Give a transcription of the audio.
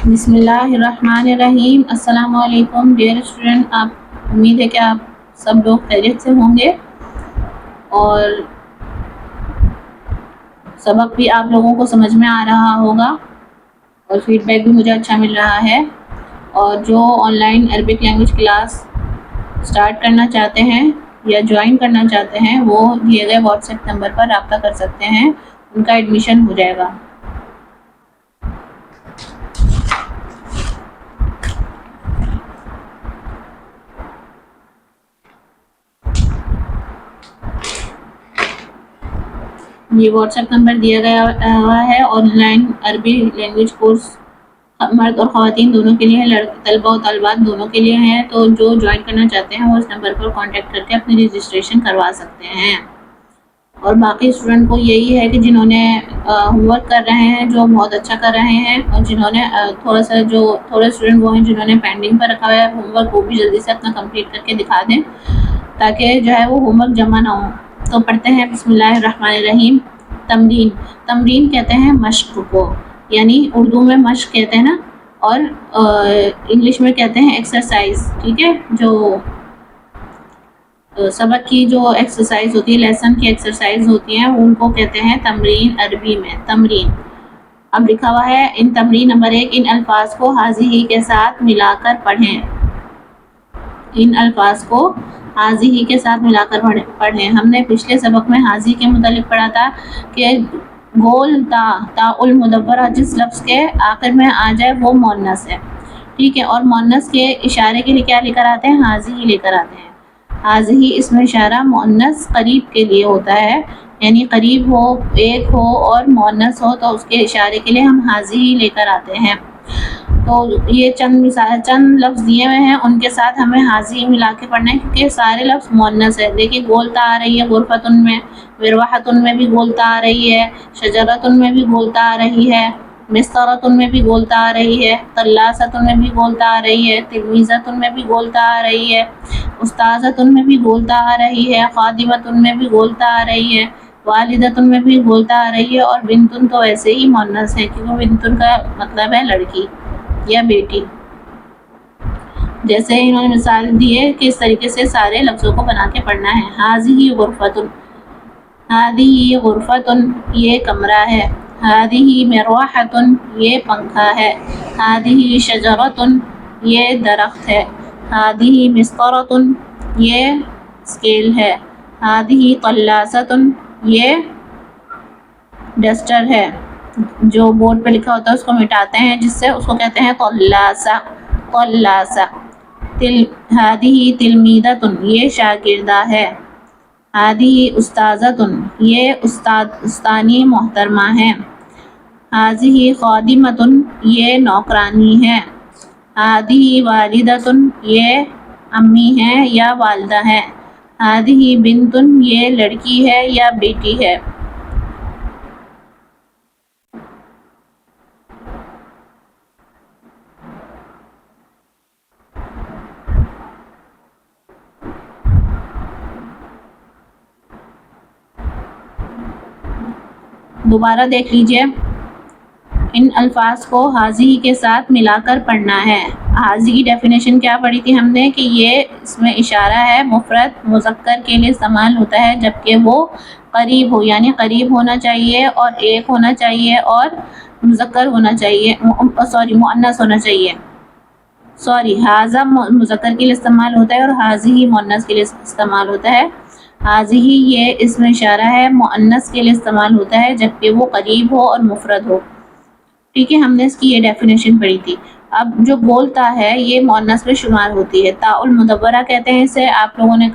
بسم اللہ الرحمن الرحیم۔ السلام علیکم ڈیئر اسٹوڈنٹ، آپ امید ہے کہ آپ سب لوگ خیریت سے ہوں گے اور سبق بھی آپ لوگوں کو سمجھ میں آ رہا ہوگا اور فیڈ بیک بھی مجھے اچھا مل رہا ہے۔ اور جو on line Arabic language class start کرنا چاہتے ہیں یا جوائن کرنا چاہتے ہیں وہ دیے گئے واٹس ایپ نمبر پر رابطہ کر سکتے ہیں، ان کا ایڈمیشن ہو جائے گا۔ یہ واٹس ایپ نمبر دیا گیا ہوا ہے۔ آن لائن عربی لینگویج کورس مرد اور خواتین دونوں کے لیے ہے، طلبہ و طالبات دونوں کے لیے ہیں، تو جو جوائن کرنا چاہتے ہیں وہ اس نمبر پر کانٹیکٹ کر کے اپنی رجسٹریشن کروا سکتے ہیں۔ اور باقی اسٹوڈنٹ کو یہی ہے کہ جنہوں نے ہوم ورک کر رہے ہیں جو بہت اچھا کر رہے ہیں، اور جنہوں نے تھوڑے اسٹوڈنٹ وہ ہیں جنہوں نے پینڈنگ پر رکھا ہوا ہے ہوم ورک، وہ بھی جلدی سے اپنا کمپلیٹ کر کے دکھا دیں تاکہ جو ہے وہ ہوم ورک جمع نہ ہو۔ تو پڑھتے ہیں بسم اللہ الرحمن الرحیم۔ تمرین کہتے ہیں مشق کو، یعنی اردو میں مشق کہتے ہیں نا، اور انگلش میں کہتے ہیں ایکسرسائز، ٹھیک ہے؟ جو سبق کی جو ایکسرسائز ہوتی ہے، لیسن کی ایکسرسائز ہوتی ہیں، ان کو کہتے ہیں تمرین عربی میں تمرین۔ اب لکھا ہوا ہے ان تمرین نمبر 1، ان الفاظ کو حاضی کے ساتھ ملا کر پڑھیں۔ ان الفاظ کو حاضی کے ساتھ ملا کر پڑھیں۔ ہم نے پچھلے سبق میں حاضی کے متعلق پڑھا تھا کہ گول تا المدورہ جس لفظ کے آخر میں آ جائے وہ مؤنث ہے، ٹھیک ہے؟ اور مؤنث کے اشارے کے لیے کیا لے کر آتے ہیں؟ حاضی لے کر آتے ہیں۔ حاضی اس میں اشارہ مؤنث قریب کے لیے ہوتا ہے، یعنی قریب ہو، ایک ہو اور مؤنث ہو تو اس کے اشارے کے لیے ہم حاضی لے کر آتے ہیں۔ تو یہ چند لفظ دیے ہوئے ہیں، ان کے ساتھ ہمیں حاضی ملا کے پڑھنا ہے کیونکہ سارے لفظ مؤنث ہے۔ دیکھیے گولتا آ رہی ہے غرفتن میں، مروحتن میں بھی گولتا آ رہی ہے، شجرتن میں بھی گولتا آ رہی ہے، مسترتن میں بھی گولتا آ رہی ہے، طلاستن میں بھی گولتا آ رہی ہے، تلمیذتن میں بھی گولتا آ رہی ہے، استاذتن میں بھی گولتا آ رہی ہے، خادمتن میں بھی گولتا آ رہی ہے، والدتن میں بھی گولتا آ رہی ہے، اور بنتن تو ویسے ہی مؤنث ہے کیونکہ بنتن کا مطلب ہے لڑکی یا بیٹی۔ جیسے انہوں نے مثال دی ہے کہ اس طریقے سے سارے لفظوں کو بنا کے پڑھنا ہے۔ ہذہ غرفتن، ہذہ غرفتن یہ کمرہ ہے، ہذہ مروحتن یہ پنکھا ہے، ہذہ شجرتن یہ درخت ہے، ہذہ مسطرتن یہ اسکیل ہے، ہذہ طلاستن یہ ڈسٹر ہے۔ جو بورڈ پہ لکھا ہوتا ہے اس کو مٹاتے ہیں، جس سے اس کو کہتے ہیں طلاسہ۔ ہذہ تلمیذتن یہ شاگردہ ہے، ہذہ استاذتن یہ استانی محترمہ ہے، ہذہ خادمتن یہ نوکرانی ہے، ہذہ والدتن یہ امی ہے یا والدہ ہے، ہذہ بنتن یہ لڑکی ہے یا بیٹی ہے۔ دوبارہ دیکھ لیجئے، ان الفاظ کو حاضی کے ساتھ ملا کر پڑھنا ہے۔ حاضی کی ڈیفینیشن کیا پڑھی تھی ہم نے کہ یہ اس میں اشارہ ہے مفرد مذکر کے لیے استعمال ہوتا ہے جبکہ وہ قریب ہو، یعنی قریب ہونا چاہیے اور ایک ہونا چاہیے اور مذکر ہونا چاہیے، مؤنث ہونا چاہیے۔ حاضہ مذکر کے لیے استعمال ہوتا ہے اور حاضی مؤنث کے لیے استعمال ہوتا ہے۔ حاضی یہ اس میں اشارہ ہے مؤنث کے لیے استعمال ہوتا ہے جبکہ وہ قریب ہو اور مفرد ہو، ٹھیک ہے؟ ہم نے اس کی یہ ڈیفینیشن پڑھی تھی۔ اب جو گول تا ہے یہ مؤنث میں شمار ہوتی ہے، تا المدورہ کہتے ہیں اسے۔ آپ لوگوں نے